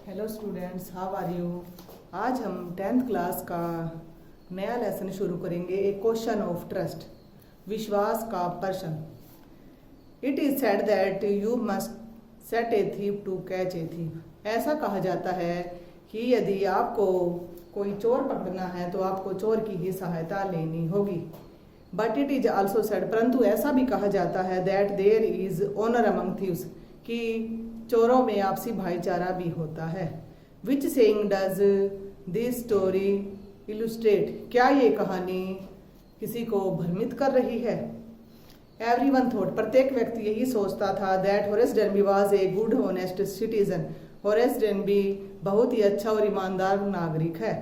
Hello students, how are you. आज हम 10th class का नया लेसन शुरू करेंगे। ए क्वेश्चन ऑफ ट्रस्ट, विश्वास का प्रश्न। It is said that you must set a thief to catch a thief. ऐसा कहा जाता है कि यदि आपको कोई चोर पकड़ना है तो आपको चोर की ही सहायता लेनी होगी। But it is also said, परंतु ऐसा भी कहा जाता है that there is honour among thieves, कि चोरों में आपसी भाईचारा भी होता है। Which saying does this story illustrate, क्या ये कहानी किसी को भ्रमित कर रही है। एवरीवन थॉट, प्रत्येक व्यक्ति यही सोचता था that Horace Danby was a good honest citizen. Horace Danby बहुत ही अच्छा और ईमानदार नागरिक है।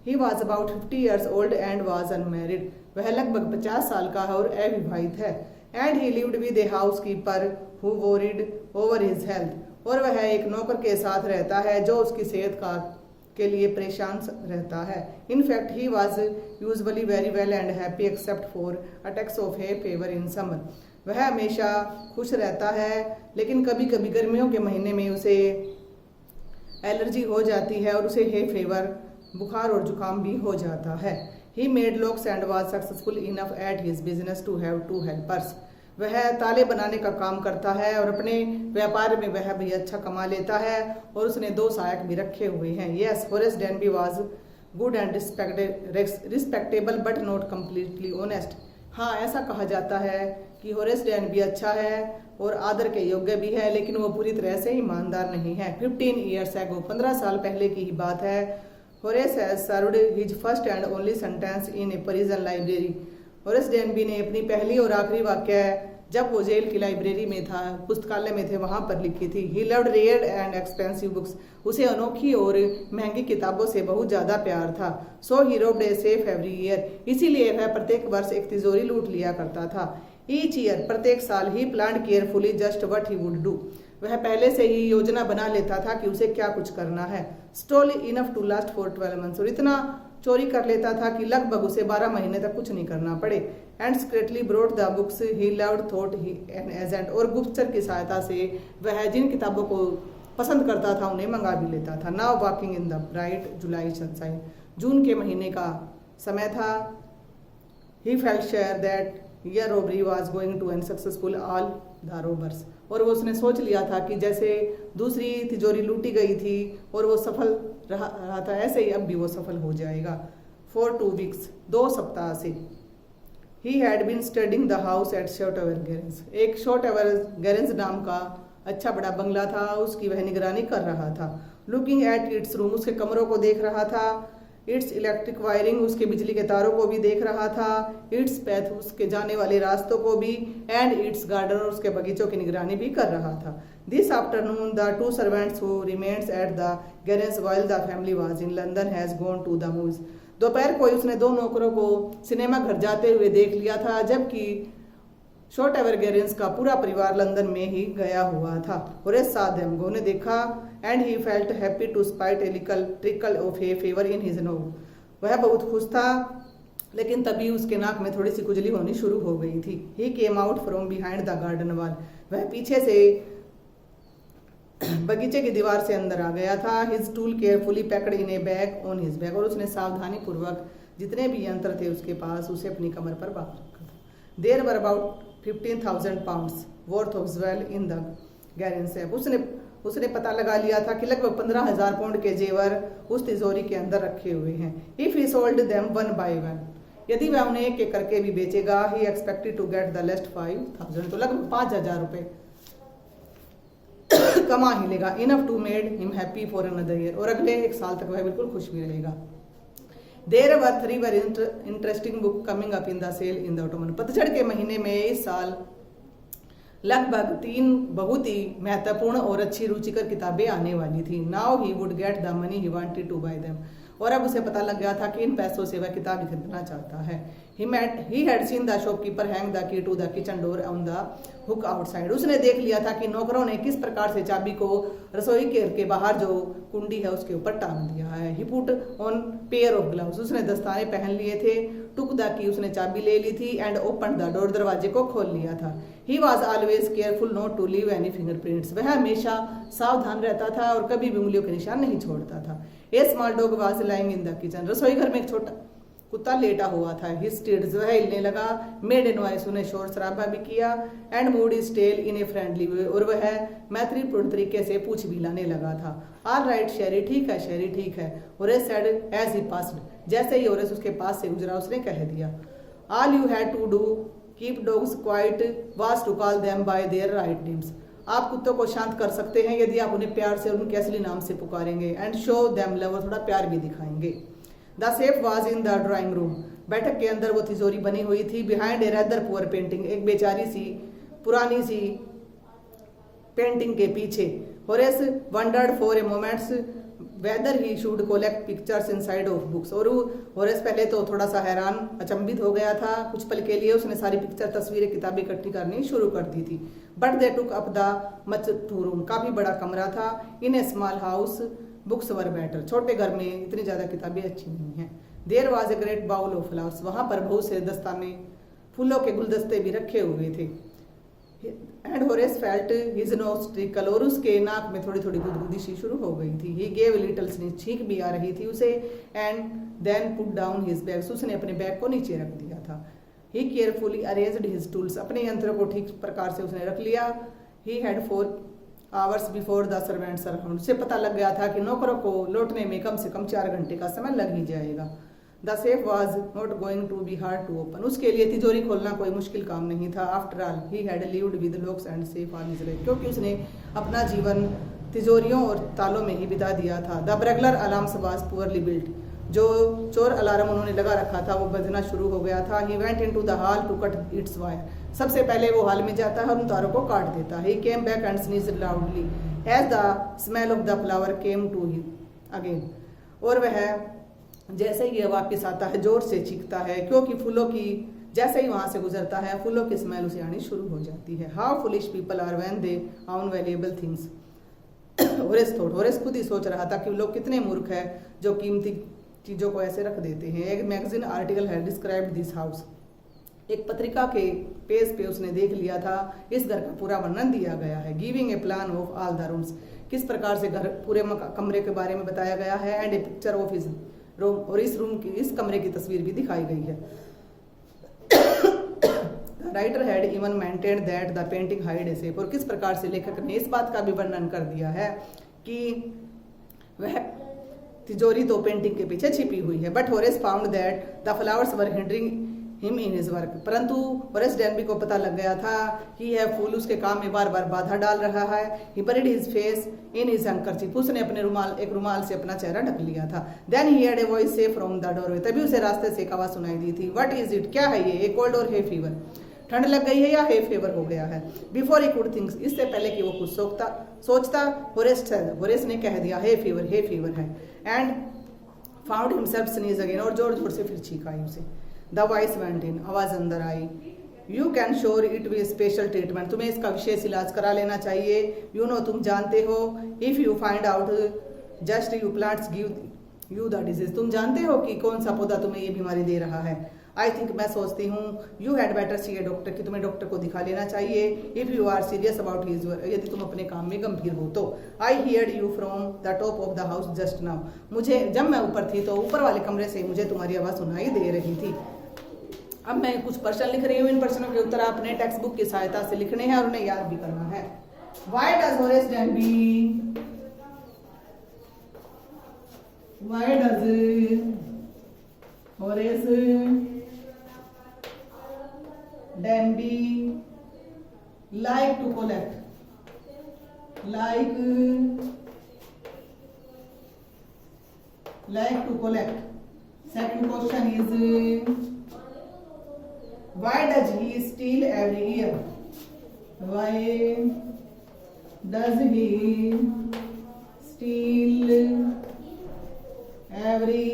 He was about 50 years old and was unmarried. वह लगभग 50 साल का है और अविवाहित है। And he lived with a house keeper who worried over his health, और वह एक नौकर के साथ रहता है जो उसकी सेहत के लिए परेशान रहता है। In fact he was usually very well and happy except for attacks of hay fever in summer. वह हमेशा खुश रहता है, लेकिन कभी कभी गर्मियों के महीने में उसे एलर्जी हो जाती है और उसे हे फेवर, बुखार और जुकाम भी हो जाता है। He made locks and was successful enough at his business to have 2 helpers। वह ताले बनाने का काम करता है और अपने व्यापार में वह भी अच्छा कमा लेता है, और उसने 2 सहायक भी रखे हुए हैं। Yes, Horace Denby was good and respectable but not completely honest. हाँ, ऐसा कहा जाता है कि होरेस डेनबी अच्छा है और आदर के योग्य भी है, लेकिन वो पूरी तरह से ईमानदार नहीं है। 15 years ago, 15 साल पहले की ही बात है। Horace has served his first and only sentence in a prison library. Horace Denby ने अपनी पहली और आखिरी वाक्य जब वो जेल की लाइब्रेरी में था, पुस्तकालय में थे, वहां पर लिखी थी। He loved rare and expensive books. उसे अनोखी और महंगी किताबों से बहुत ज्यादा प्यार था। So he robbed a safe every year, इसीलिए वह प्रत्येक वर्ष एक तिजोरी लूट लिया करता था। ईच ईयर, प्रत्येक साल, he planned carefully just what he would do. वह पहले से ही योजना बना लेता था कि उसे क्या कुछ करना है। Stole enough to last for 12 months, और इतना चोरी कर लेता था कि लगभग उसे 12 महीने तक कुछ नहीं करना पड़े। And secretly brought the books he loved thought he an agent, और गुप्तचर की सहायता से वह जिन किताबों को पसंद करता था उन्हें मंगा भी लेता था। Now walking in the bright July sunshine, जून के महीने का समय था। He felt sure that your robbery was going to end successful all the robbers, और वो उसने सोच लिया था कि जैसे दूसरी तिजोरी लूटी गई थी और वो सफल रहा था, ऐसे ही अब भी वो सफल हो जाएगा। फॉर 2 weeks, 2 सप्ताह से। He had been studying the house at Shotover Grange. एक शॉर्ट एवर गैरेंस नाम का अच्छा बड़ा बंगला था, उसकी वह निगरानी कर रहा था। लुकिंग एट इट्स रूम, उसके कमरों को देख रहा था। इट्स इलेक्ट्रिक वायरिंग, उसके बिजली के तारों को भी देख रहा था। इट्स पैथ, उसके जाने वाले रास्तों को भी। एंड इट्स गार्डन, और उसके बगीचों की निगरानी भी कर रहा था। This afternoon the 2 servants who remains at the garage while the family was in London has gone to the movies। दोपहर को उसने 2 नौकरों को सिनेमा घर जाते हुए देख लिया था, जबकि शॉर्ट एवर गैरेंस का पूरा परिवार लंदन में ही गया हुआ था। होरेस saw them, उन्हें देखा। And he felt happy to spite a little trickle of a fever in his nose. वह बहुत खुश था, लेकिन तभी उसके नाक में थोड़ी सी खुजली होनी शुरू हो गई थी। He came out from behind the garden wall, वह पीछे से बगीचे की दीवार से अंदर आ गया था। His tool carefully packed in A bag on his bag, और उसने सावधानी पूर्वक जितने भी यंत्र थे उसके पास उसे अपनी कमर पर बांध रखा था। There were about 15,000 pounds worth of jewel in the Grange. उसने पता लगा लिया था कि लगभग 15,000 पाउंड के जेवर उस तिजोरी के अंदर रखे हुए हैं। If he sold them 1 by 1, यदि वह उन्हें एक एक करके भी बेचेगा, he expected to get the least 5,000, तो लगभग 5,000 रुपए कमा ही लेगा। Enough to made him happy for another year, और अगले 1 साल तक वह बिल्कुल खुश भी रहेगा। There were 3 very interesting book coming up in the sale in the autumn. पतझड़ के महीने में इस साल लगभग 3 बहुत ही महत्वपूर्ण और अच्छी रुचिकर किताबें आने वाली थी। Now he would get the money he wanted to buy them, और अब उसे पता लग गया था कि इन पैसों से वह किताब खरीदना चाहता है। He had seen the shopkeeper hang the key to the kitchen door on the hook outside. उसने देख लिया था कि नौकरों ने किस प्रकार से चाबी को रसोई के बाहर जो कुंडी है उसके ऊपर टांग दिया है। He put on pair of gloves. उसने दस्ताने पहन लिए थे। Took the key, उसने चाबी ले ली थी। And opened the door, दरवाजे को खोल लिया था। He was always careful not to leave any fingerprints. वह हमेशा सावधान रहता था और कभी भी उंगलियों के निशान नहीं छोड़ता था। A small dog was lying in the kitchen. रसोई घर में एक छोटा कुत्ता लेटा हुआ था। His tears, वह हिलने लगा। Made a noise, उसने शोर शराबा भी किया। And moved his tail in a friendly way, और वह मैत्रीपूर्ण तरीके से पूंछ भी हिलाने लगा था। All right, शेरी, ठीक है शेरी, ठीक है। Horace said as he passed. जैसे ही होरेस उसके पास से गुजरा उसने कह दिया। All you had to do keep dogs quiet was to call them by their right names. आप कुत्तों को शांत कर सकते हैं यदि आप उन्हें प्यार से और उनके असली नाम से पुकारेंगे। And show them love, और थोड़ा प्यार भी दिखाएंगे। The safe was in the drawing room. बैठक के अंदर वो तिजोरी बनी हुई थी। Behind a rather poor painting, एक बेचारी सी पुरानी सी पेंटिंग के पीछे। Horace wondered for a moment whether he should collect pictures inside of books. और होरेस पहले तो थोड़ा सा हैरान अचंभित हो गया था। कुछ पल के लिए उसने सारी पिक्चर तस्वीरें किताबें इकट्ठी करनी शुरू कर दी थी। But they took up the much to room. काफी बड़ा कमरा था। In a small house books were better, छोटे घर में इतनी ज्यादा किताबें अच्छी नहीं हैं। There was a great bowl of flowers, वहां पर बहुत से दस्ताने फूलों के गुलदस्ते भी रखे हुए थे। And Horace felt his nose tackle, और उसके नाक में थोड़ी थोड़ी गुदगुदी सी शुरू हो गई थी। ही गेव लिटिल स्नीज, छींक भी आ रही थी उसे। And then put down his bags, उसने अपने बैग को नीचे रख दिया था। He carefully arranged his tools, अपने यंत्रों को ठीक प्रकार से उसने रख लिया। He had 4 hours before the servants around, उसे पता लग गया था कि नौकरों को लौटने में कम से कम 4 घंटे का समय लग ही जाएगा। The safe was not going to be hard to open, उसके लिए तिजोरी खोलना कोई मुश्किल काम नहीं था। After all, he had lived with locks and safe all his life, क्योंकि उसने अपना जीवन तिजोरियों और तालों में ही बिता दिया था। The burglar alarms was poorly built, जो चोर अलार्म उन्होंने लगा रखा था वो बजना शुरू हो गया था। He went into the hall to cut its wire, सबसे पहले वो हॉल में जाता है और उन तारों को काट देता है। He came back and sneezed loudly as the smell of the flower came to him again, और वह जैसे ही वापस आता है जोर से चीखता है, क्योंकि फूलों की जैसे ही वहां से गुजरता है फूलों की स्मेल उसे आनी शुरू हो जाती है। How foolish people are when they own valuable things. Horace खुद ही सोच रहा था कि लोग कितने मूर्ख है जो कीमती चीजों को ऐसे रख देते हैं। एक मैगजीन आर्टिकल है डिस्क्राइब्ड दिस हाउस, एक पत्रिका के पेज पे उसने देख लिया था इस घर का पूरा वर्णन दिया गया है। Giving a plan of all the rooms, किस प्रकार से घर पूरे कमरे के बारे में बताया गया है। And A picture of his room, और इस कमरे की तस्वीर भी दिखाई गई है। Writer had even maintained that the painting hide a safe, और किस प्रकार से लेखक ने इस बात का भी वर्णन कर दिया है कि वह तिजोरी तो पेंटिंग के पीछे छिपी हुई है। But Horace found that the flowers were hindering him in his work, परंतु होरेस डैनबी को पता लग गया था कि यह फूल उसके काम में बार बार बाधा डाल रहा है। He buried his face in his handkerchief, उसने अपने एक रुमाल से अपना चेहरा ढक लिया था। Then he had a voice से फ्रॉम द डोरवे, तभी उसे रास्ते से एक आवाज सुनाई दी थी। व्हाट इज इट, क्या है ये, ए कोल्ड और हे फीवर, ठंड लग गई है या हे फीवर हो गया है। बिफोर ही कुड थिंक्स, इससे पहले कि वो कुछ सोचता होरेस ने कह दिया हे फीवर है। And found himself sneeze again, और जोर जोर से फिर छींक आई उसे। द वॉइस वेंट इन, आवाज अंदर आई। You can sure it will special treatment, तुम्हें इसका विशेष इलाज करा लेना चाहिए। यू नो, तुम जानते हो। If you find out just you plants give you the disease, तुम जानते हो कि कौन सा पौधा तुम्हें ये बीमारी दे रहा है। आई थिंक, मैं सोचती हूँ, you had better see a doctor, कि तुम्हें डॉक्टर को दिखा लेना चाहिए। If you are serious about his work, यदि तुम अपने काम में गंभीर हो तो। I heard you from the top of the house just now, मुझे जब मैं ऊपर थी तो ऊपर वाले कमरे से मुझे तुम्हारी आवाज सुनाई दे रही थी। अब मैं कुछ प्रश्न लिख रही हूँ, इन प्रश्नों के उत्तर आपने टेक्स्ट बुक की सहायता से लिखने हैं और उन्हें याद भी करना है। Why does Horace Danby like to collect? Second question is, why does he steal every year? Why does he steal every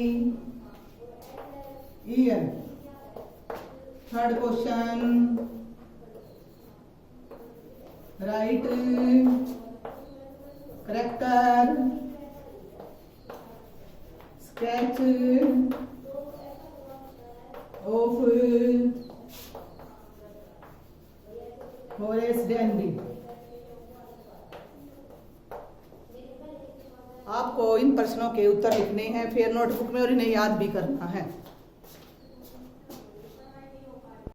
character, sketch of Horace Dandy. आपको इन प्रश्नों के उत्तर लिखने हैं, फिर नोटबुक में और इन्हें याद भी करना है।